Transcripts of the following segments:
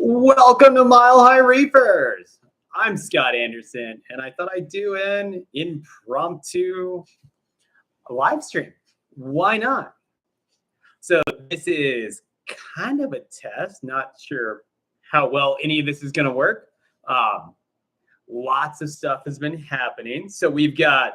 Welcome to Mile High Reefers. I'm Scott Anderson, and I thought I'd do an impromptu live stream. Why not? So this is kind of a test. Not sure how well any of this is going to work. Lots of stuff has been happening. So we've got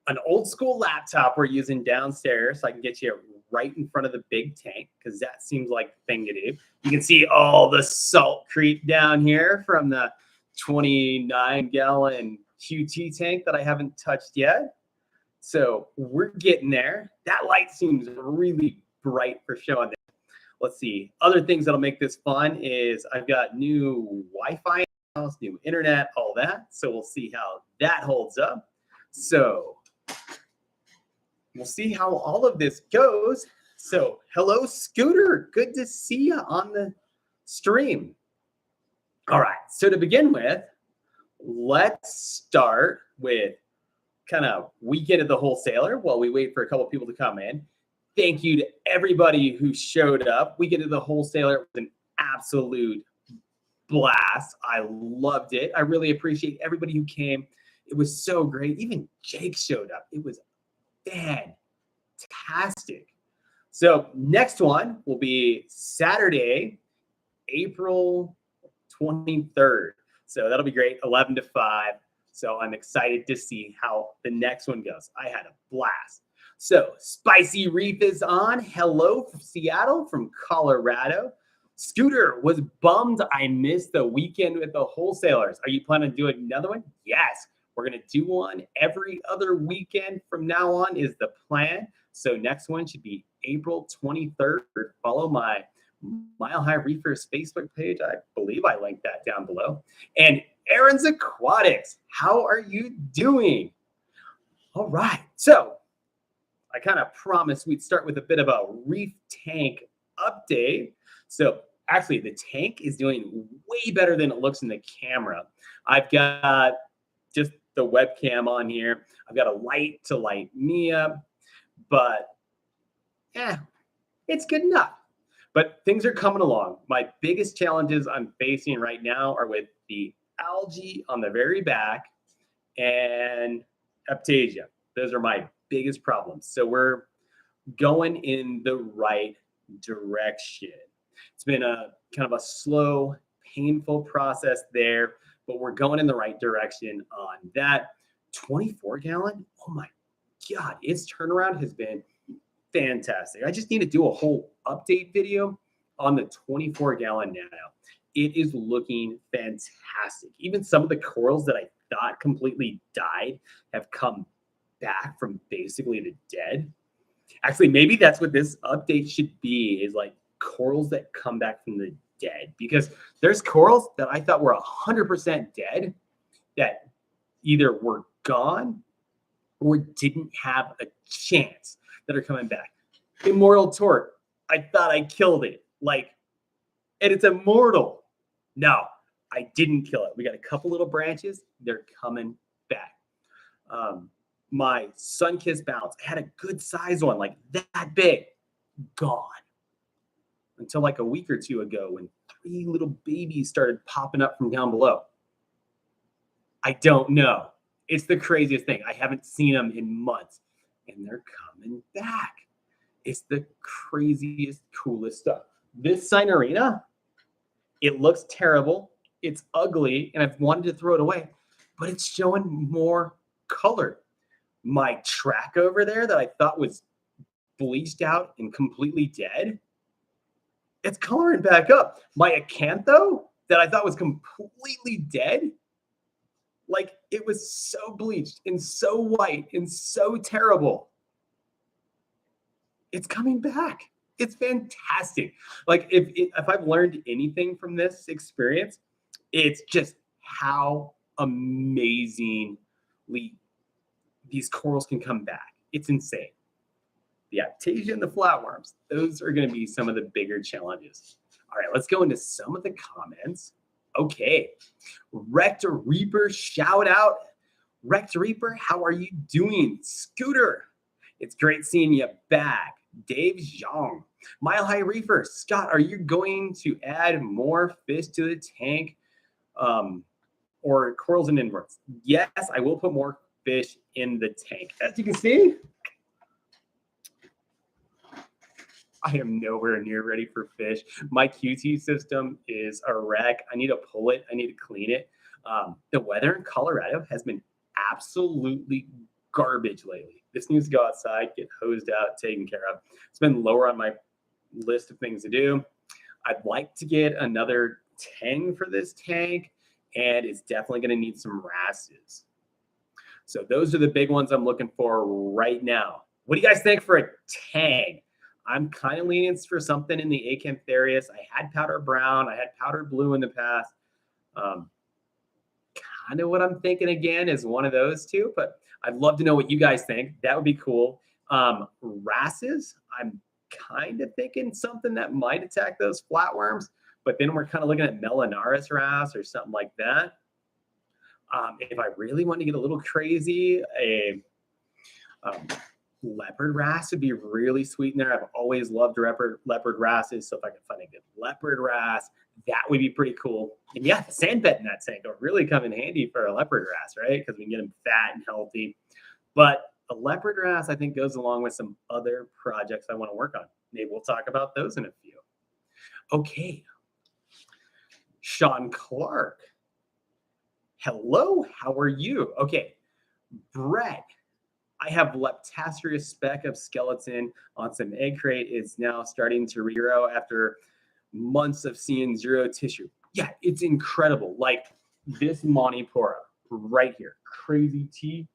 an old school laptop we're using downstairs, so I can get you right in front of the big tank, because that seems like the thing to do. You can see all the salt creep down here from the 29-gallon QT tank that I haven't touched yet. So we're getting there. That light seems really bright for showing this. Let's see. Other things that'll make this fun is I've got new Wi-Fi, new internet, all that. So we'll see how that holds up. So we'll see how all of this goes. So hello, Scooter. Good to see you on the stream. All right. So to begin with, let's start with kind of weekend of the wholesaler while we wait for a couple of people to come in. Thank you to everybody who showed up. Weekend of the wholesaler was an absolute blast. I loved it. I really appreciate everybody who came. It was so great. Even Jake showed up. It was fantastic. So next one will be Saturday, April 23rd. So that'll be great, 11 to 5. So I'm excited to see how the next one goes. I had a blast. So Spicy Reef is on. Hello from Seattle, from Colorado. Scooter was bummed I missed the weekend with the wholesalers. Are you planning to do another one? Yes. We're going to do one every other weekend from now on is the plan. So next one should be April 23rd. Follow my Mile High Reefers Facebook page. I believe I linked that down below. And Aaron's Aquatics, how are you doing? All right. So I kind of promised we'd start with a bit of a Reef Tank update. So actually, the tank is doing way better than it looks in the camera. I've got just the webcam on here. I've got a light to light me up, but it's good enough. But things are coming along. My biggest challenges I'm facing right now are with the algae on the very back and Aptasia. Those are my biggest problems. So we're going in the right direction. It's been a kind of a slow, painful process there, but we're going in the right direction on that. 24-gallon, oh my God, its turnaround has been fantastic. I just need to do a whole update video on the 24-gallon nano. It is looking fantastic. Even some of the corals that I thought completely died have come back from basically the dead. Actually, maybe that's what this update should be, is like corals that come back from the dead, because there's corals that I thought were 100% dead that either were gone or didn't have a chance that are coming back. Immortal Tort, I thought I killed it, and it's immortal. No, I didn't kill it. We got a couple little branches. They're coming back. My Sunkissed Bounce, I had a good size one, like that big, gone. Until like a week or two ago when 3 little babies started popping up from down below. I don't know. It's the craziest thing. I haven't seen them in months, and they're coming back. It's the craziest, coolest stuff. This Sinorina, it looks terrible. It's ugly, and I've wanted to throw it away, but it's showing more color. My track over there that I thought was bleached out and completely dead, it's coloring back up. My Acantho that I thought was completely dead, it was so bleached and so white and so terrible. It's coming back. It's fantastic. If I've learned anything from this experience, it's just how amazingly these corals can come back. It's insane. The Aptasia and the flatworms, those are going to be some of the bigger challenges. All right, let's go into some of the comments. Okay, Wrecked Reaper, shout out. Wrecked Reaper, how are you doing? Scooter, it's great seeing you back. Dave Zhang. Mile High Reefer. Scott, are you going to add more fish to the tank um, or corals and inverts? Yes, I will put more fish in the tank. As you can see, I am nowhere near ready for fish. My QT system is a wreck. I need to pull it. I need to clean it. The weather in Colorado has been absolutely garbage lately. This needs to go outside, get hosed out, taken care of. It's been lower on my list of things to do. I'd like to get another tang for this tank, and it's definitely going to need some wrasses. So those are the big ones I'm looking for right now. What do you guys think for a tang? I'm kind of leaning for something in the Acantharius. I had powder brown. I had powder blue in the past. Um, Kind of what I'm thinking again is one of those two, but I'd love to know what you guys think. That would be cool. Wrasses, I'm kind of thinking something that might attack those flatworms, but then we're kind of looking at Melanaris wrasse or something like that. If I really want to get a little crazy, a leopard wrasse would be really sweet in there. I've always loved leopard wrasses, so if I can find a good leopard wrasse, that would be pretty cool. And yeah, the sand bed in that tank will really come in handy for a leopard wrasse, right? Because we can get them fat and healthy. But a leopard wrasse, I think, goes along with some other projects I want to work on. Maybe we'll talk about those in a few. Okay. Sean Clark. Hello, how are you? Okay. Brett. I have Leptastrius speck of skeleton on some egg crate. It's now starting to regrow after months of seeing zero tissue. Yeah, it's incredible. Like this Monipora right here, crazy T.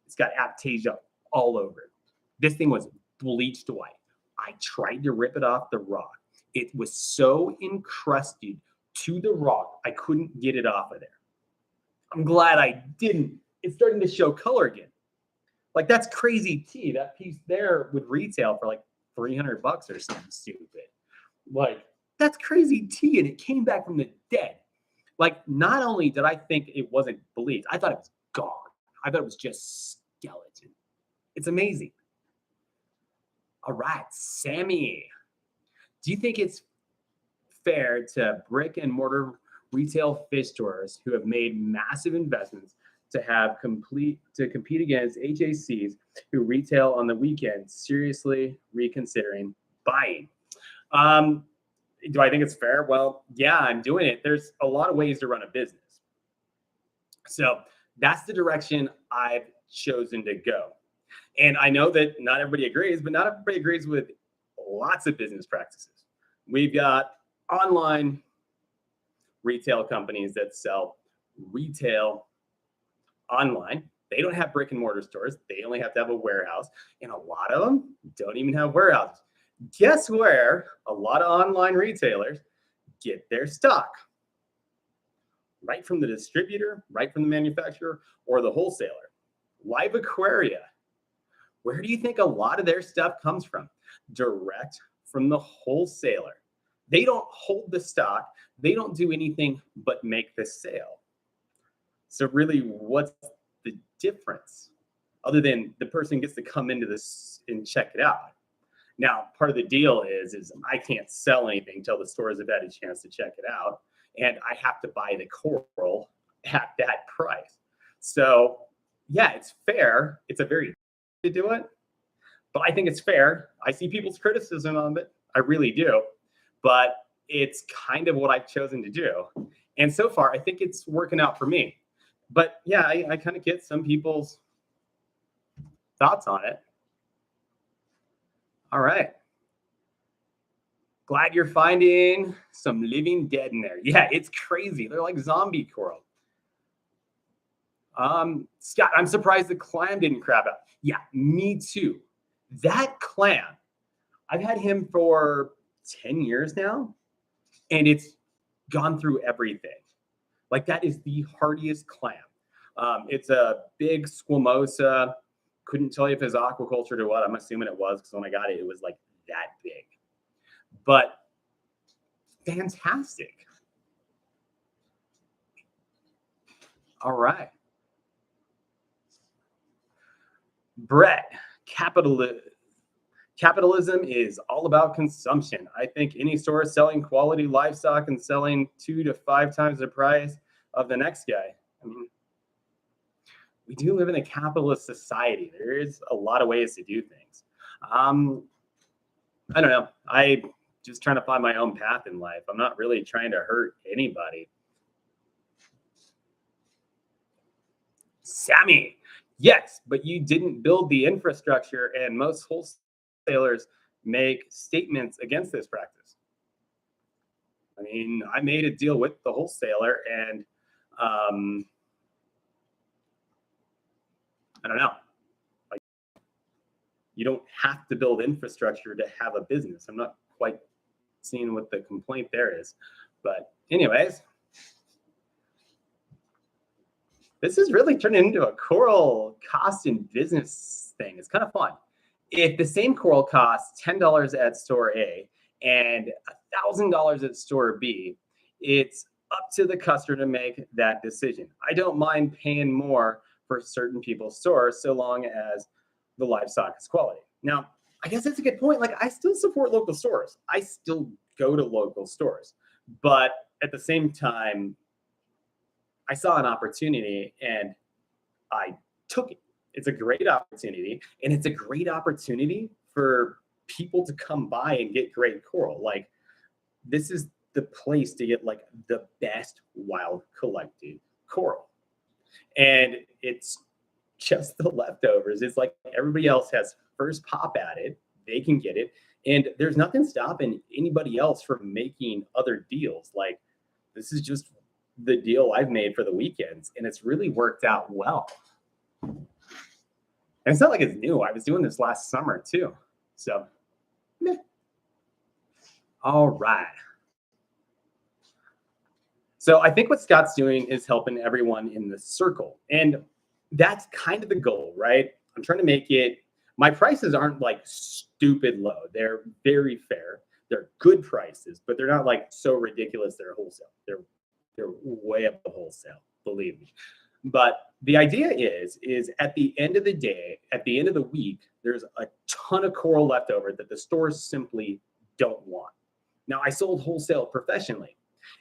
It's got aptasia all over it. This thing was bleached white. I tried to rip it off the rock. It was so encrusted to the rock, I couldn't get it off of there. I'm glad I didn't. It's starting to show color again. Like that's crazy tea. That piece there would retail for like $300 or something stupid. Like that's crazy tea, and it came back from the dead. Like not only did I think it wasn't bleached, I thought it was gone. I thought it was just skeleton. It's amazing. All right, Sammy. Do you think it's fair to brick and mortar retail fish stores who have made massive investments to compete against HACs who retail on the weekend seriously reconsidering buying? Do I think it's fair? Well, yeah, I'm doing it. There's a lot of ways to run a business. So that's the direction I've chosen to go. And I know that not everybody agrees, but not everybody agrees with lots of business practices. We've got online retail companies that sell retail online. They don't have brick and mortar stores. They only have to have a warehouse. And a lot of them don't even have warehouses. Guess where a lot of online retailers get their stock? Right from the distributor, right from the manufacturer, or the wholesaler. Live Aquaria. Where do you think a lot of their stuff comes from? Direct from the wholesaler. They don't hold the stock. They don't do anything but make the sale. So really, what's the difference? Other than the person gets to come into this and check it out. Now, part of the deal is I can't sell anything until the stores have had a chance to check it out. And I have to buy the coral at that price. So yeah, it's fair. It's a very to do it, but I think it's fair. I see people's criticism of it. I really do. But it's kind of what I've chosen to do. And so far, I think it's working out for me. But yeah, I kind of get some people's thoughts on it. All right. Glad you're finding some living dead in there. Yeah, it's crazy. They're like zombie coral. Scott, I'm surprised the clam didn't crab out. Yeah, me too. That clam, I've had him for 10 years now, and it's gone through everything. Like that is the hardiest clam. It's a big squamosa. Couldn't tell you if it's aquaculture or what. I'm assuming it was because when I got it, it was like that big. But fantastic. All right. Brett, Capitalism is all about consumption. I think any store selling quality livestock and selling 2 to 5 times the price of the next guy. I mean, we do live in a capitalist society. There is a lot of ways to do things. Um, I don't know. I just trying to find my own path in life. I'm not really trying to hurt anybody. Sammy, yes, but you didn't build the infrastructure, and most wholesalers make statements against this practice. I mean, I made a deal with the wholesaler, and um, I don't know. Like, you don't have to build infrastructure to have a business. I'm not quite seeing what the complaint there is, but anyways, this is really turning into a coral cost and business thing. It's kind of fun. If the same coral costs $10 at store A and $1,000 at store B, it's up to the customer to make that decision. I don't mind paying more for certain people's stores so long as the livestock is quality. Now, I guess that's a good point. Like, I still support local stores. I still go to local stores, but at the same time, I saw an opportunity and I took it. It's a great opportunity, and it's a great opportunity for people to come by and get great coral. Like, this is the place to get like the best wild collected coral. And it's just the leftovers. It's like everybody else has first pop at it, they can get it. And there's nothing stopping anybody else from making other deals. Like, this is just the deal I've made for the weekends, and it's really worked out well. And it's not like it's new. I was doing this last summer too. So, meh. All right. So I think what Scott's doing is helping everyone in the circle. And that's kind of the goal, right? I'm trying to make it, my prices aren't like stupid low. They're very fair. They're good prices, but they're not like so ridiculous they're wholesale. They're way up the wholesale, believe me. But the idea is at the end of the day, at the end of the week, there's a ton of coral left over that the stores simply don't want. Now, I sold wholesale professionally,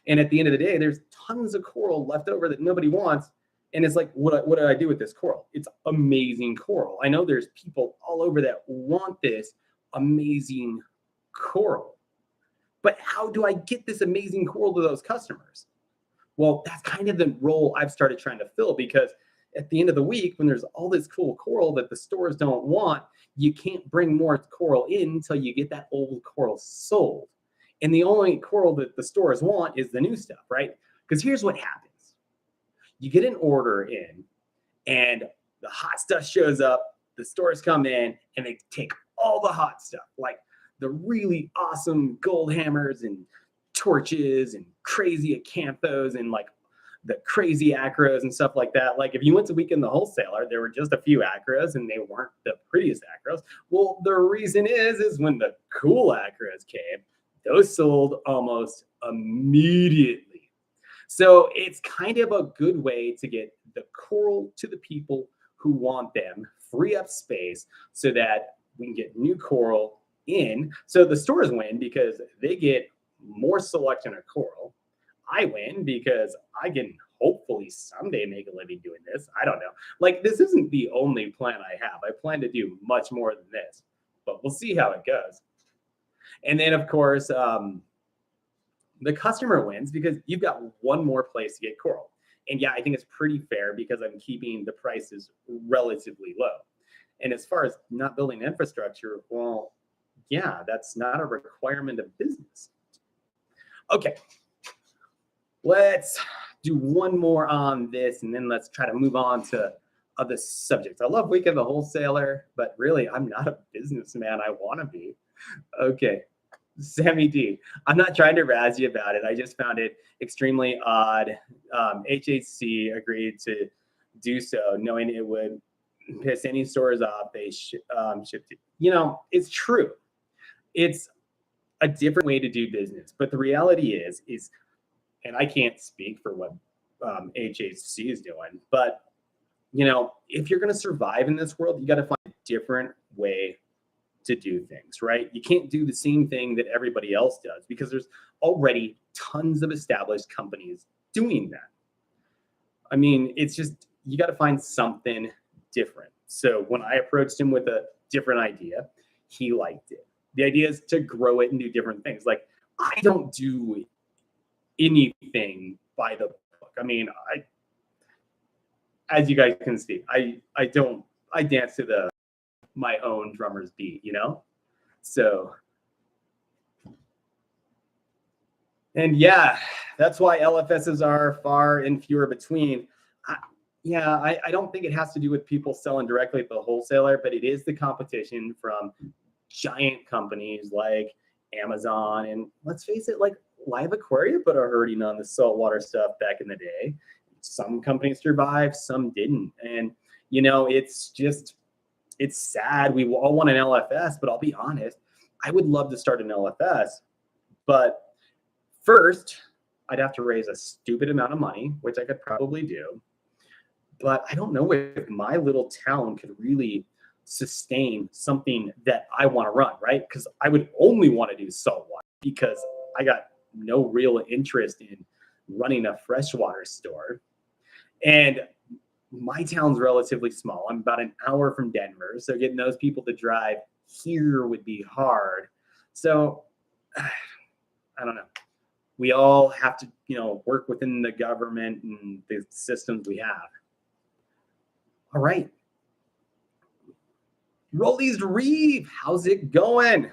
and at the end of the day, there's tons of coral left over that nobody wants. And it's like, what do I do with this coral? It's amazing coral. I know there's people all over that want this amazing coral. But how do I get this amazing coral to those customers? Well, that's kind of the role I've started trying to fill, because at the end of the week, when there's all this cool coral that the stores don't want, you can't bring more coral in until you get that old coral sold. And the only coral that the stores want is the new stuff, right? Because here's what happens. You get an order in, and the hot stuff shows up, the stores come in, and they take all the hot stuff, like the really awesome gold hammers and torches and crazy acanthos and like the crazy acros and stuff like that. Like, if you went to Weekend the Wholesaler, there were just a few acros and they weren't the prettiest acros. Well, the reason is when the cool acros came, those sold almost immediately. So it's kind of a good way to get the coral to the people who want them, free up space so that we can get new coral in. So the stores win because they get more selection of coral. I win because I can hopefully someday make a living doing this. I don't know. Like, this isn't the only plan I have. I plan to do much more than this, but we'll see how it goes. And then, of course, the customer wins because you've got one more place to get coral. And yeah, I think it's pretty fair because I'm keeping the prices relatively low. And as far as not building infrastructure, well, yeah, that's not a requirement of business. Okay, let's do one more on this, and then let's try to move on to other subjects. I love Weekend the Wholesaler, but really, I'm not a businessman. I want to be. Okay, Sammy D. I'm not trying to razz you about it. I just found it extremely odd. HHC agreed to do so, knowing it would piss any stores off. They shipped it. You know, it's true. It's a different way to do business, but the reality is, and I can't speak for what HHC is doing, but you know, if you're going to survive in this world, you got to find a different way to do things, right? You can't do the same thing that everybody else does because there's already tons of established companies doing that. I mean, it's just, you got to find something different. So when I approached him with a different idea, he liked it. The idea is to grow it and do different things. Like, I don't do anything by the book. I mean, as you guys can see, I don't, I dance to my own drummer's beat, you know? So, and yeah, that's why LFSs are far and fewer between. I don't think it has to do with people selling directly at the wholesaler, but it is the competition from giant companies like Amazon. And let's face it, like Live Aquaria put a hurting on the saltwater stuff back in the day. Some companies survived, some didn't. And, you know, it's just, it's sad. We all want an LFS, but I'll be honest, I would love to start an LFS. But first, I'd have to raise a stupid amount of money, which I could probably do. But I don't know if my little town could really sustain something that I want to run, right? Because I would only want to do saltwater because I got no real interest in running a freshwater store. And my town's relatively small. I'm about an hour from Denver. So getting those people to drive here would be hard. So I don't know. We all have to, you know, work within the government and the systems we have. All right. Rollies Reef, how's it going?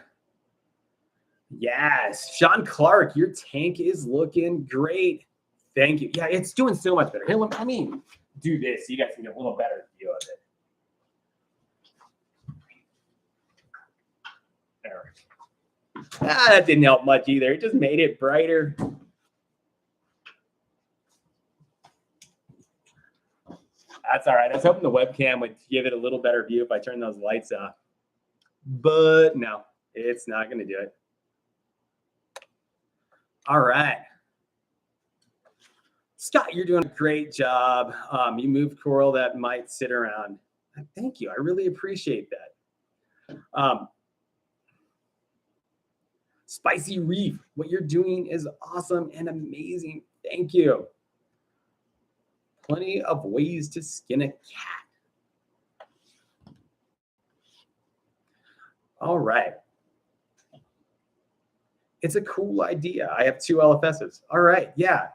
Yes, Sean Clark, your tank is looking great. Thank you. Yeah, it's doing so much better. Hey, let me do this so you guys can get a little better view of it. There. That didn't help much either. It just made it brighter. That's all right. I was hoping the webcam would give it a little better view if I turn those lights off. But no, it's not going to do it. All right. Scott, you're doing a great job. You moved coral that might sit around. Thank you. I really appreciate that. Spicy Reef, what you're doing is awesome and amazing. Thank you. Plenty of ways to skin a cat. All right. It's a cool idea. I have 2 LFSs. All right. Yeah.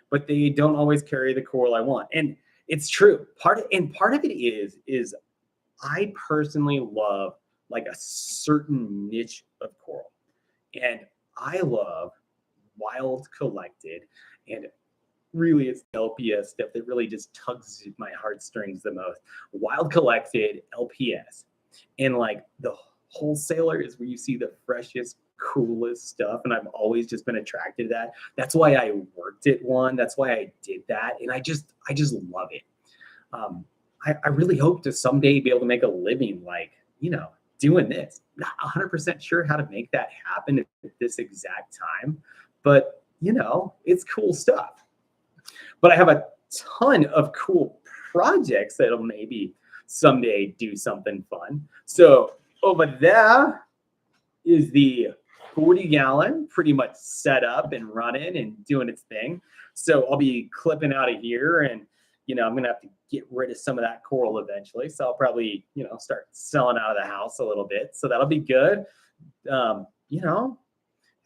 But they don't always carry the coral I want. And it's true. Part of it is I personally love like a certain niche of coral. And I love wild collected, and really it's LPS stuff that really just tugs at my heartstrings the most. Wild collected LPS. And like the wholesaler is where you see the freshest, coolest stuff. And I've always just been attracted to that. That's why I worked at one. That's why I did that. And I just love it. I really hope to someday be able to make a living, like, you know, doing this. Not 100% sure how to make that happen at this exact time, but you know, it's cool stuff. But I have a ton of cool projects that'll maybe someday do something fun. So over there is the 40-gallon pretty much set up and running and doing its thing. So I'll be clipping out of here, and you know, I'm gonna have to get rid of some of that coral eventually. So I'll probably, you know, start selling out of the house a little bit. So that'll be good. You know,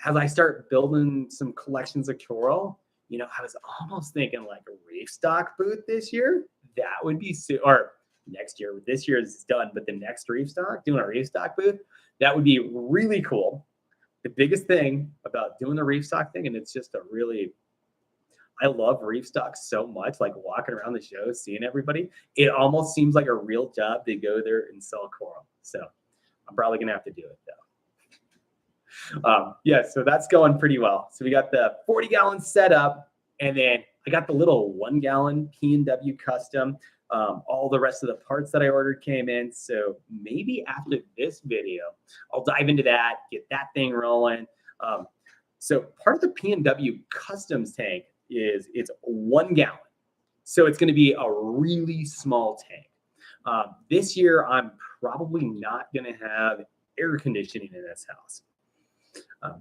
as I start building some collections of coral, you know, I was almost thinking like a reef stock booth this year. That would be or next year. This year is done, but the next reef stock, doing a reef stock booth, that would be really cool. The biggest thing about doing the reef stock thing, and it's just a really, I love reef stock so much, like walking around the show, seeing everybody. It almost seems like a real job to go there and sell coral. So I'm probably going to have to do it though. Yeah, so that's going pretty well. So we got the 40-gallon setup, and then I got the little 1-gallon P&W custom. All the rest of the parts that I ordered came in. So maybe after this video, I'll dive into that, get that thing rolling. So part of the P&W customs tank is it's 1 gallon. So it's going to be a really small tank. This year, I'm probably not going to have air conditioning in this house.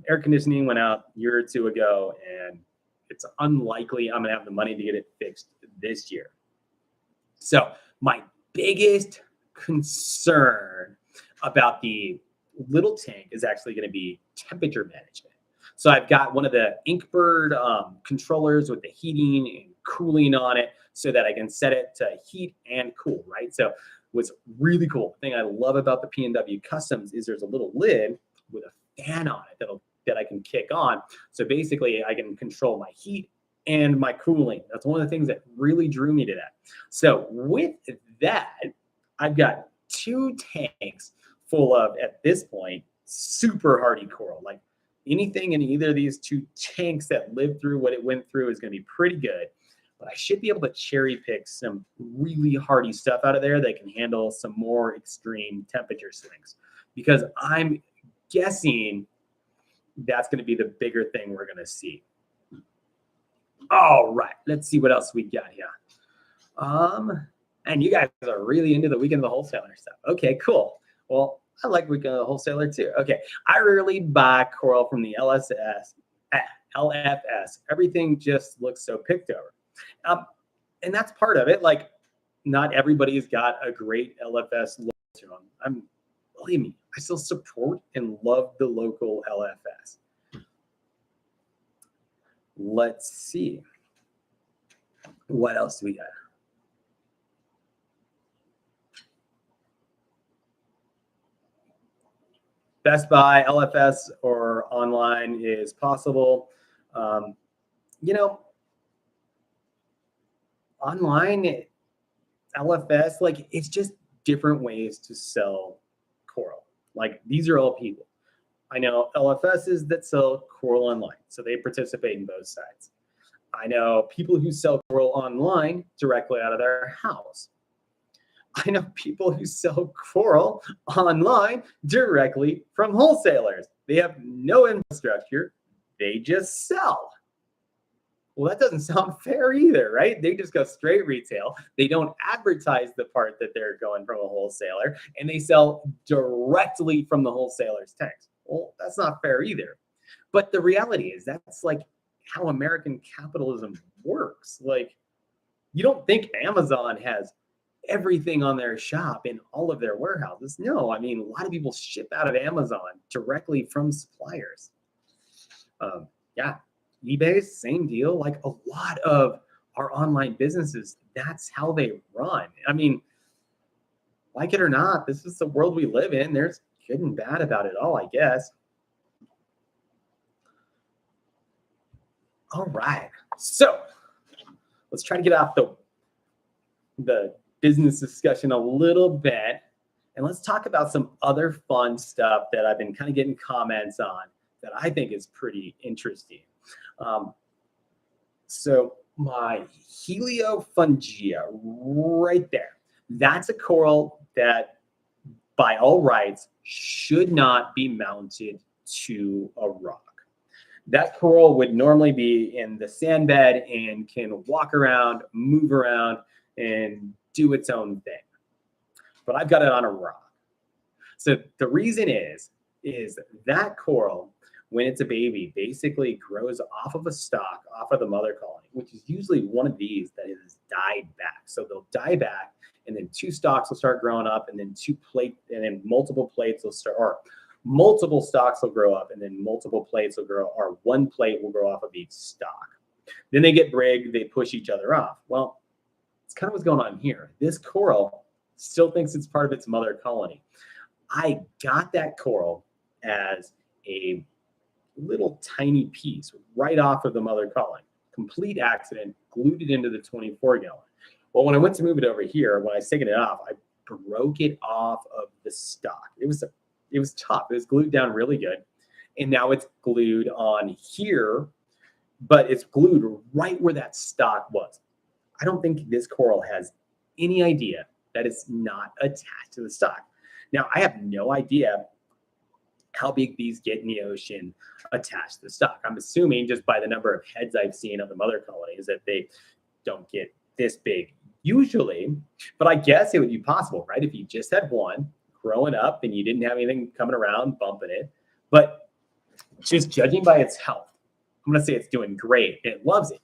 Air conditioning went out a year or two ago, and it's unlikely I'm gonna have the money to get it fixed this year. So my biggest concern about the little tank is actually going to be temperature management. So I've got one of the Inkbird controllers with the heating and cooling on it so that I can set it to heat and cool, right? So what's really cool, the thing I love about the P&W Customs is there's a little lid with a fan on it that I can kick on. So basically I can control my heat and my cooling. That's one of the things that really drew me to that. So with that, I've got 2 tanks full of, at this point, super hardy coral. Like anything in either of these 2 tanks that lived through what it went through is going to be pretty good. But I should be able to cherry pick some really hardy stuff out of there that can handle some more extreme temperature swings. Because I'm guessing that's going to be the bigger thing we're going to see. All right, let's see what else we got here. And you guys are really into the Weekend of the Wholesaler stuff. Okay, cool. Well, I like Weekend of the Wholesaler too. Okay, I rarely buy coral from the LFS. Everything just looks so picked over. And that's part of it. Like, not everybody's got a great LFS look to them. Believe me, I still support and love the local LFS. Let's see. What else do we got? Best Buy, LFS, or online is possible. Online, LFS, like it's just different ways to sell coral. Like these are all people. I know LFSs that sell coral online, so they participate in both sides. I know people who sell coral online directly out of their house. I know people who sell coral online directly from wholesalers. They have no infrastructure. They just sell. Well, that doesn't sound fair either, right? They just go straight retail. They don't advertise the part that they're going from a wholesaler, and they sell directly from the wholesaler's tanks. Well, that's not fair either. But the reality is that's like how American capitalism works. Like, you don't think Amazon has everything on their shop in all of their warehouses. No, I mean, a lot of people ship out of Amazon directly from suppliers. Yeah, eBay, same deal. Like a lot of our online businesses, that's how they run. I mean, like it or not, this is the world we live in. There's good and bad about it all, I guess. All right, so let's try to get off the business discussion a little bit, and let's talk about some other fun stuff that I've been kind of getting comments on that I think is pretty interesting. So my Heliophungia right there, that's a coral that by all rights should not be mounted to a rock. That coral would normally be in the sand bed and can walk around, move around, and do its own thing. But I've got it on a rock. So the reason is that coral, when it's a baby, basically grows off of a stalk, off of the mother colony, which is usually one of these that is died back. So they'll die back, and then 2 stalks will start growing up, and then multiple plates will start, or multiple stalks will grow up, and then multiple plates will grow, or 1 plate will grow off of each stalk. Then they get big, they push each other off. Well, it's kind of what's going on here. This coral still thinks it's part of its mother colony. I got that coral as a little tiny piece right off of the mother colony. Complete accident, glued it into the 24 gallon. Well, when I went to move it over here, when I was taking it off, I broke it off of the stalk. It was tough. It was glued down really good. And now it's glued on here, but it's glued right where that stalk was. I don't think this coral has any idea that it's not attached to the stalk. Now, I have no idea how big these get in the ocean attached to the stalk. I'm assuming just by the number of heads I've seen of the mother colonies that they don't get this big usually, but I guess it would be possible, right? If you just had one, growing up and you didn't have anything coming around bumping it. But just judging by its health, I'm going to say it's doing great. It loves it.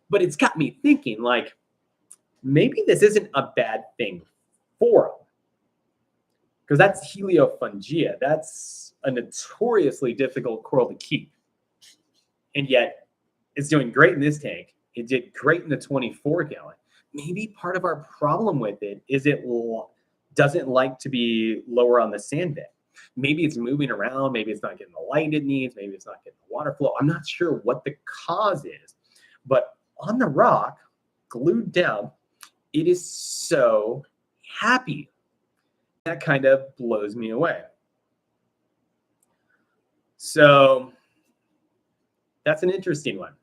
But it's got me thinking, like, maybe this isn't a bad thing for them. Because that's Heliophungia. That's a notoriously difficult coral to keep. And yet, it's doing great in this tank. It did great in the 24 gallon. Maybe part of our problem with it is it doesn't like to be lower on the sand bed. Maybe it's moving around. Maybe it's not getting the light it needs. Maybe it's not getting the water flow. I'm not sure what the cause is. But on the rock, glued down, it is so happy. That kind of blows me away. So that's an interesting one.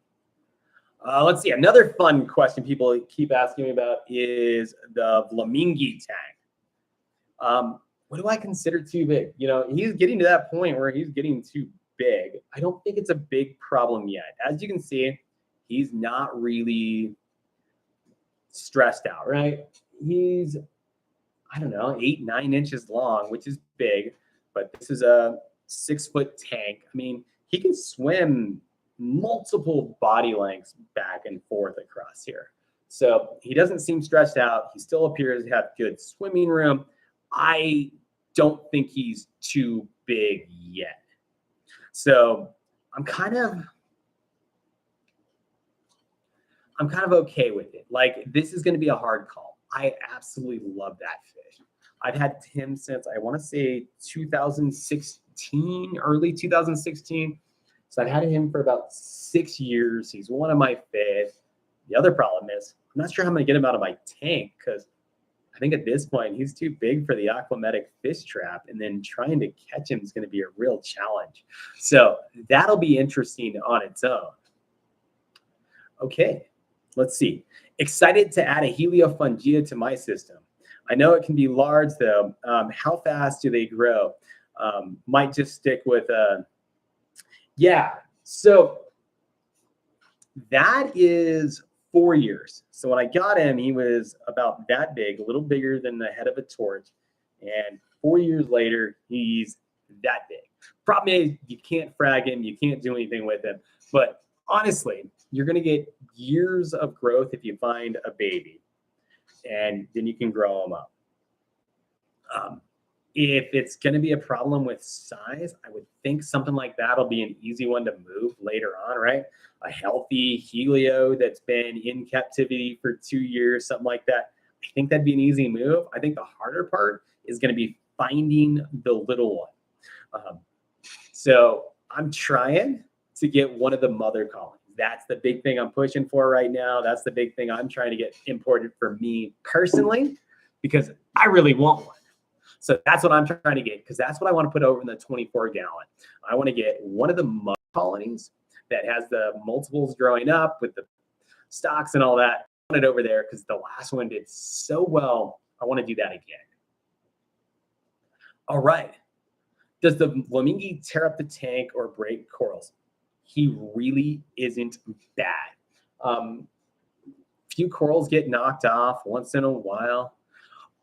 Let's see. Another fun question people keep asking me about is the Flamingi tank. What do I consider too big? You know, he's getting to that point where he's getting too big. I don't think it's a big problem yet. As you can see, he's not really stressed out, right? He's, I don't know, 8-9 inches long, which is big, but this is a 6-foot tank. I mean, he can swim multiple body lengths back and forth across here. So he doesn't seem stressed out. He still appears to have good swimming room. I don't think he's too big yet. So I'm kind of okay with it. Like, this is going to be a hard call. I absolutely love that fish. I've had him since, I want to say 2016, early 2016. So I've had him for about 6 years. He's one of my fish. The other problem is I'm not sure how I'm going to get him out of my tank, because I think at this point he's too big for the aquamatic fish trap, and then trying to catch him is going to be a real challenge. So that'll be interesting on its own. Okay, let's see. Excited to add a Heliophungia to my system. I know it can be large though. How fast do they grow? Might just stick with yeah. So that is 4 years. So when I got him, he was about that big, a little bigger than the head of a torch. And 4 years later, he's that big. Problem is, you can't frag him. You can't do anything with him. But honestly, you're going to get years of growth if you find a baby. And then you can grow them up. If it's going to be a problem with size, I would think something like that will be an easy one to move later on, right? A healthy Helio that's been in captivity for 2 years, something like that. I think that'd be an easy move. I think the harder part is going to be finding the little one. So I'm trying to get one of the mother colonies. That's the big thing I'm pushing for right now. That's the big thing I'm trying to get imported for me personally, because I really want one. So that's what I'm trying to get, because that's what I want to put over in the 24 gallon. I want to get one of the mother colonies that has the multiples growing up with the stocks and all that. I want it over there because the last one did so well. I want to do that again. All right. Does the Flamingi tear up the tank or break corals? He really isn't bad. Few corals get knocked off once in a while.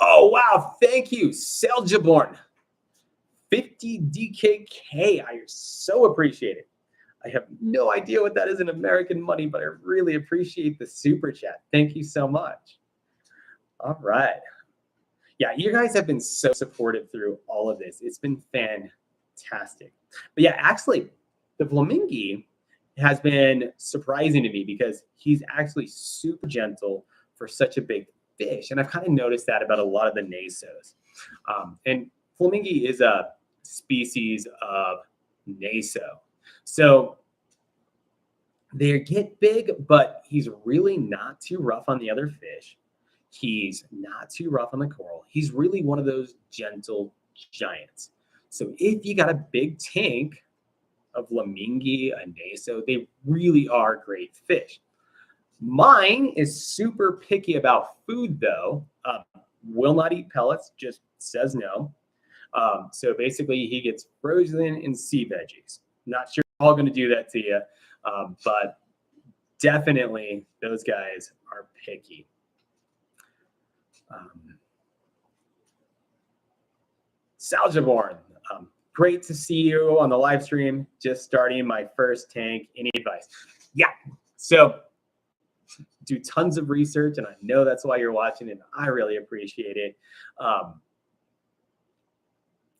Oh, wow. Thank you, Seljaborn. 50 DKK. I so appreciate it. I have no idea what that is in American money, but I really appreciate the super chat. Thank you so much. All right. Yeah, you guys have been so supportive through all of this. It's been fantastic. But yeah, actually, the Flamingi has been surprising to me because he's actually super gentle for such a big fish. And I've kind of noticed that about a lot of the nasos. And Flamingi is a species of naso. So they get big, but he's really not too rough on the other fish. He's not too rough on the coral. He's really one of those gentle giants. So if you got a big tank of Flamingi, a naso, they really are great fish. Mine is super picky about food, though. Will not eat pellets, just says no. So basically, he gets frozen in sea veggies. Not sure I'm all going to do that to you, but definitely those guys are picky. Saljaborn, great to see you on the live stream. Just starting my first tank. Any advice? Yeah. So do tons of research, and I know that's why you're watching, and I really appreciate it.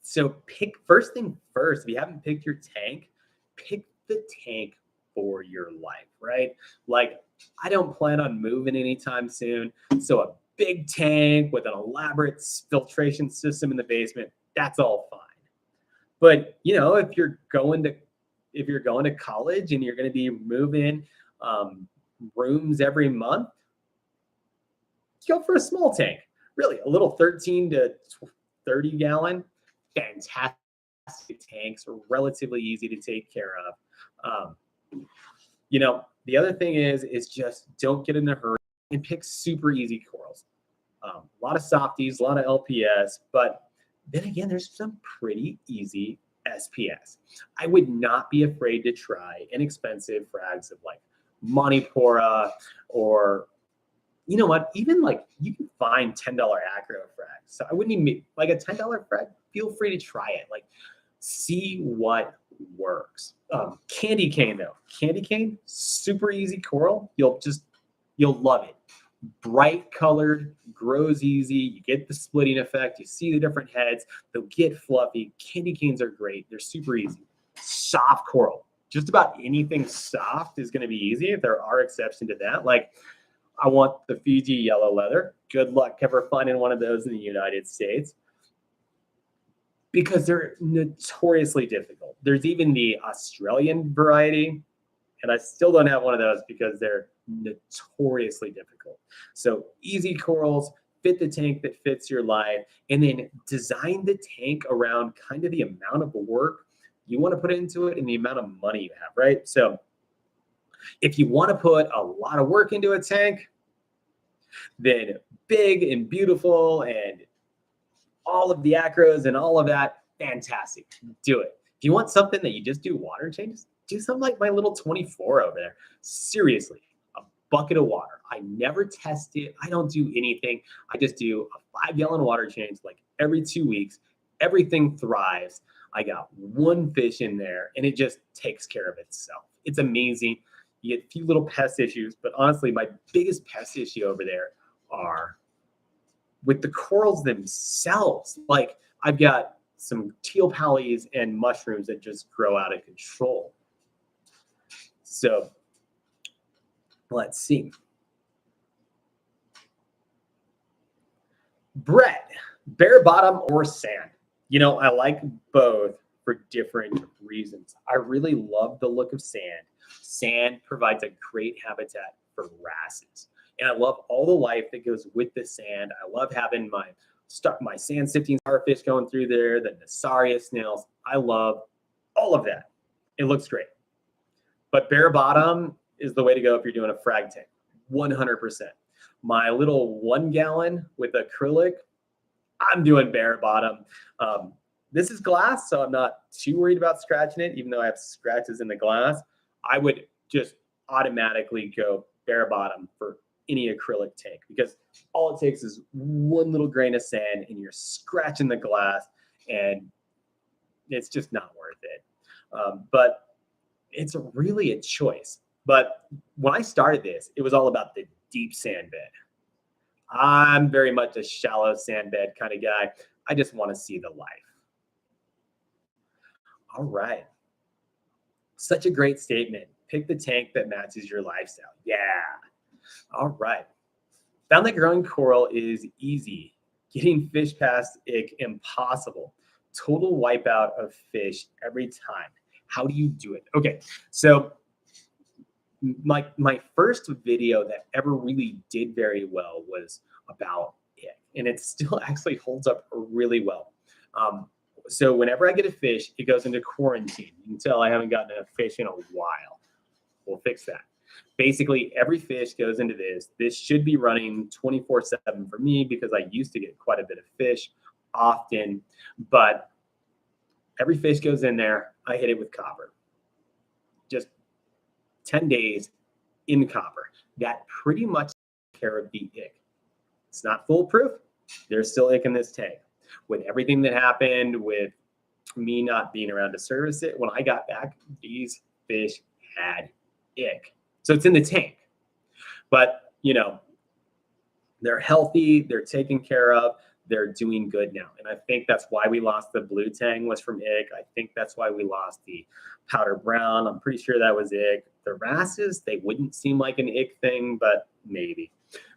So pick first thing first. If you haven't picked your tank, pick the tank for your life, right? Like I don't plan on moving anytime soon. So a big tank with an elaborate filtration system in the basement, that's all fine. But if you're going to college and you're going to be moving rooms every month, go for a small tank. Really, a little 13 to 30 gallon, fantastic tanks, are relatively easy to take care of. The other thing is just don't get in a hurry and pick super easy corals. A lot of softies, a lot of LPS, but then again, there's some pretty easy SPS. I would not be afraid to try inexpensive frags of like Monipora, or you know what, even like you can find $10 acro frags. So I wouldn't even like a $10 frag. Feel free to try it. Like see what works. Candy cane though, candy cane, super easy coral. You'll love it. Bright colored, grows easy. You get the splitting effect. You see the different heads. They'll get fluffy. Candy canes are great. They're super easy. Soft coral. Just about anything soft is going to be easy. There are exceptions to that. Like I want the Fiji yellow leather. Good luck ever finding one of those in the United States, because they're notoriously difficult. There's even the Australian variety, and I still don't have one of those because they're notoriously difficult. So easy corals, fit the tank that fits your life, and then design the tank around kind of the amount of work you want to put into it and the amount of money you have, right? So if you want to put a lot of work into a tank, then big and beautiful and all of the acros and all of that, fantastic. Do it. If you want something that you just do water changes, do something like my little 24 over there. Seriously, a bucket of water. I never test it. I don't do anything. I just do a 5-gallon water change like every 2 weeks. Everything thrives. I got one fish in there and it just takes care of itself. It's amazing. You get a few little pest issues, but honestly, my biggest pest issue over there are with the corals themselves. Like I've got some teal pallies and mushrooms that just grow out of control. So let's see. Brett, bare bottom or sand? I like both for different reasons. I really love the look of sand. Sand provides a great habitat for wrasses. And I love all the life that goes with the sand. I love having my sand sifting starfish going through there, the Nasaria snails. I love all of that. It looks great. But bare bottom is the way to go if you're doing a frag tank, 100%. My little 1 gallon with acrylic, I'm doing bare bottom. This is glass, so I'm not too worried about scratching it, even though I have scratches in the glass. I would just automatically go bare bottom for any acrylic tank, because all it takes is one little grain of sand and you're scratching the glass, and it's just not worth it. But it's really a choice. But when I started this, it was all about the deep sand bed. I'm very much a shallow sand bed kind of guy. I just want to see the life. All right. Such a great statement. Pick the tank that matches your lifestyle. Yeah. All right. Found that growing coral is easy. Getting fish past ick, impossible. Total wipeout of fish every time. How do you do it? Okay. So my first video that ever really did very well was about it, and it still actually holds up really well. So whenever I get a fish, it goes into quarantine. You can tell I haven't gotten a fish in a while. We'll fix that. Basically, every fish goes into this. This should be running 24/7 for me because I used to get quite a bit of fish often, but every fish goes in there. I hit it with copper. Just 10 days in copper. That pretty much takes care of the ick. It's not foolproof. There's still ick in this tank. With everything that happened, with me not being around to service it, when I got back, these fish had ick. So it's in the tank. But, they're healthy, they're taken care of, they're doing good now. And I think that's why we lost the blue tang was from ick. I think that's why we lost the powder brown. I'm pretty sure that was ick. The wrasses, they wouldn't seem like an ick thing, but maybe.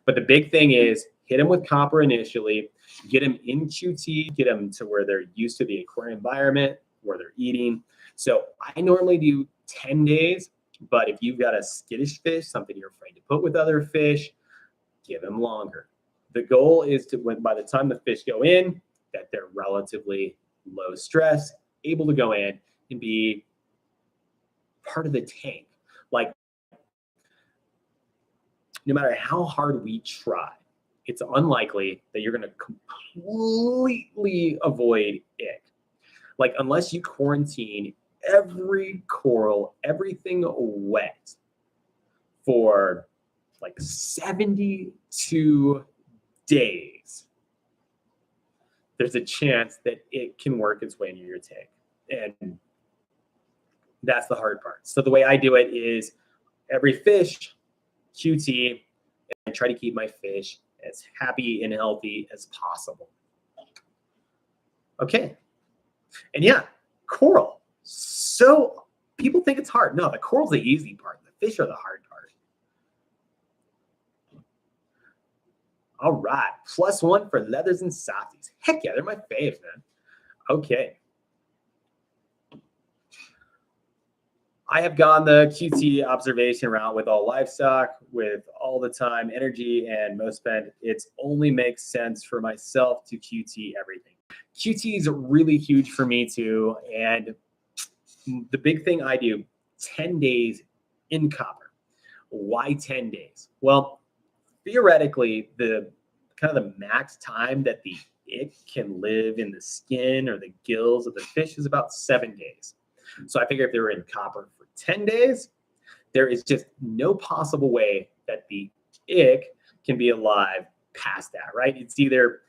But the big thing is hit them with copper initially, get them in QT, get them to where they're used to the aquarium environment, where they're eating. So I normally do 10 days, but if you've got a skittish fish, something you're afraid to put with other fish, give them longer. The goal is to, by the time the fish go in, that they're relatively low stress, able to go in and be part of the tank. Like, no matter how hard we try, it's unlikely that you're going to completely avoid ick. Like, unless you quarantine every coral, everything wet for like 72 days, there's a chance that it can work its way into your tank. And that's the hard part. So the way I do it is every fish, QT, and try to keep my fish as happy and healthy as possible. Okay. And yeah, coral. So people think it's hard. No, the coral's the easy part. The fish are the hard part. All right, +1 for leathers and softies. Heck yeah, they're my faves, man. Okay. I have gone the QT observation route with all livestock, with all the time, energy, and most spent. It only makes sense for myself to QT everything. QT is really huge for me too. And the big thing I do, 10 days in copper. Why 10 days? Well, theoretically, the kind of the max time that the ick can live in the skin or the gills of the fish is about 7 days. So I figure if they were in copper for 10 days, there is just no possible way that the ick can be alive past that, right? It's either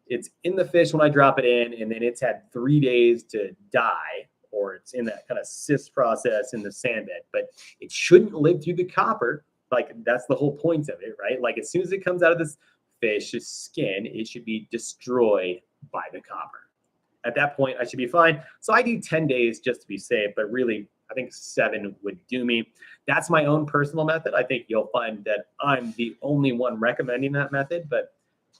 it's in the fish when I drop it in, and then it's had 3 days to die, or it's in that kind of cyst process in the sand bed, but it shouldn't live through the copper. Like, that's the whole point of it, right? Like, as soon as it comes out of this fish's skin, it should be destroyed by the copper. At that point, I should be fine. So I do 10 days just to be safe, but really, I think 7 would do me. That's my own personal method. I think you'll find that I'm the only one recommending that method, but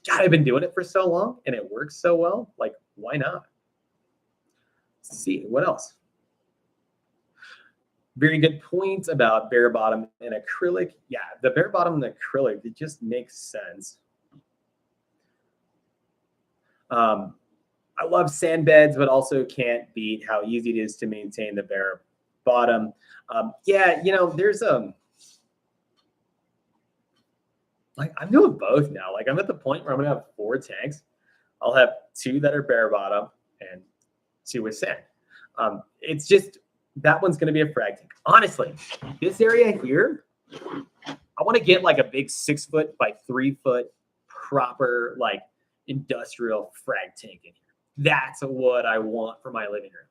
God, I've been doing it for so long and it works so well. Like, why not? Let's see, what else? Very good point about bare bottom and acrylic. Yeah, the bare bottom and acrylic, it just makes sense. I love sand beds, but also can't beat how easy it is to maintain the bare bottom. Yeah, there's like, I'm doing both now. Like, I'm at the point where I'm gonna have 4 tanks. I'll have 2 that are bare bottom and 2 with sand. It's just, that one's gonna be a frag tank. Honestly, this area here, I want to get like a big 6 foot by 3 foot proper, like, industrial frag tank in here. That's what I want for my living room.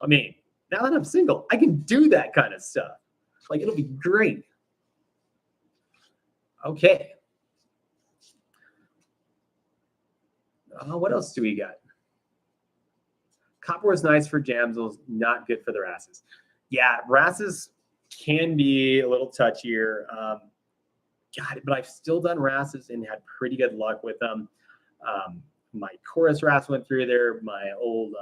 I mean, now that I'm single, I can do that kind of stuff. Like, it'll be great. Okay. What else do we got? Copper is nice for jamsels, not good for the wrasses. Yeah, wrasses can be a little touchier. God, but I've still done wrasses and had pretty good luck with them. My chorus wrasse went through there. My old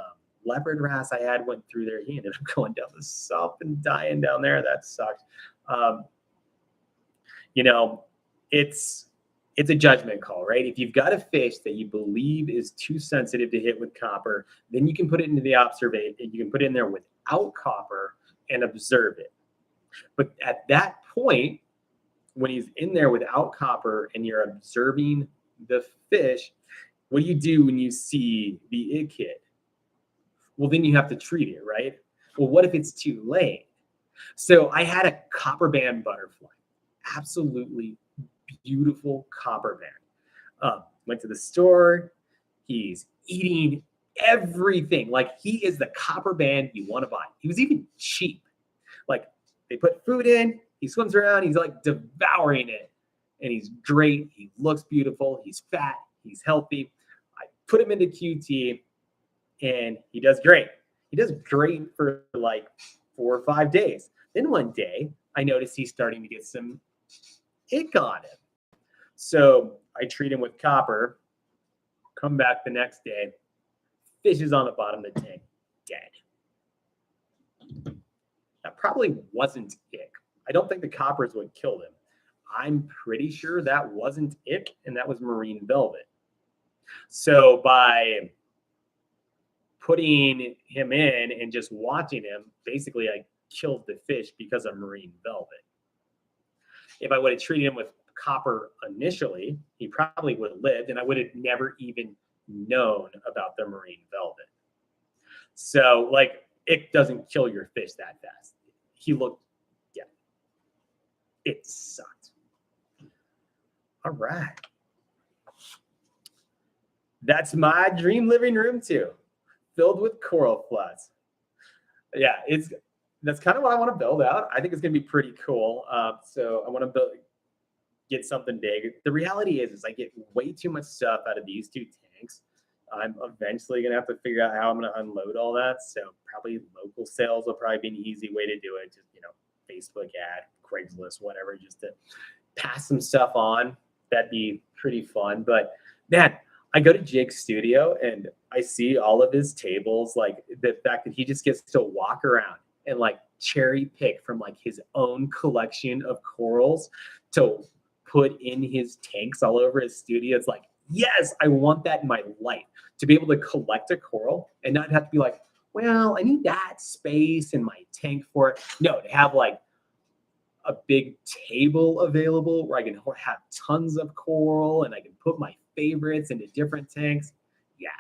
leopard wrasse I had went through there. He ended up going down the sump and dying down there. That sucked. It's a judgment call, right? If you've got a fish that you believe is too sensitive to hit with copper, then you can put it into the observation. You can put it in there without copper and observe it. But at that point, when he's in there without copper and you're observing the fish, what do you do when you see the ick hit? Well, then you have to treat it, right? Well, what if it's too late? So I had a copper band butterfly, absolutely beautiful copper band. Went to the store, He's eating everything. Like, he is the copper band you want to buy. He was even cheap. Like, they put food in, he swims around, he's like devouring it. And he's great. He looks beautiful. He's fat. He's healthy. I put him into QT and he does great. He does great for like 4 or 5 days. Then one day I noticed he's starting to get some ick on him. So I treat him with copper, come back the next day, fish is on the bottom of the tank, dead. That probably wasn't ick. I don't think the copper is what killed him. I'm pretty sure that wasn't ick, and that was marine velvet. So by putting him in and just watching him, basically I killed the fish because of marine velvet. If I would have treated him with copper initially, he probably would have lived, and I would have never even known about the marine velvet. So, like, it doesn't kill your fish that fast. He looked, yeah, it sucked. All right. That's my dream living room too, filled with coral floods. Yeah, that's kind of what I want to build out. I think it's going to be pretty cool. So I want to get something big. The reality is I get way too much stuff out of these 2 tanks. I'm eventually going to have to figure out how I'm going to unload all that. So probably local sales will probably be an easy way to do it. Just, Facebook ad, Craigslist, whatever, just to pass some stuff on. That'd be pretty fun. But man, I go to Jake's studio and I see all of his tables, like the fact that he just gets to walk around and like cherry pick from like his own collection of corals to put in his tanks all over his studio. It's like, yes, I want that in my life, to be able to collect a coral and not have to be like, well, I need that space in my tank for it. No, to have like a big table available where I can have tons of coral and I can put my favorites into different tanks. Yeah,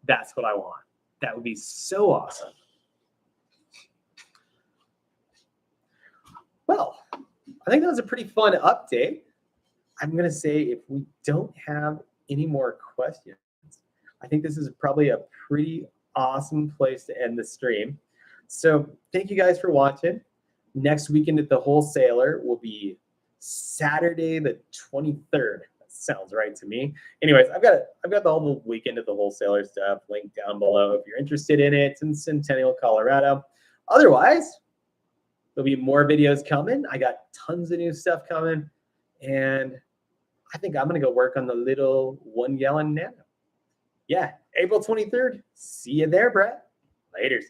that's what I want. That would be so awesome. Well, I think that was a pretty fun update. I'm going to say, if we don't have any more questions, I think this is probably a pretty awesome place to end the stream. So thank you guys for watching. Next weekend at the Wholesaler will be Saturday the 23rd. That sounds right to me. Anyways, I've got the whole weekend at the Wholesaler stuff linked down below if you're interested in it. It's in Centennial, Colorado. Otherwise, there'll be more videos coming. I got tons of new stuff coming, and I think I'm going to go work on the little 1 gallon nano. Yeah, April 23rd. See you there, Brett. Laters.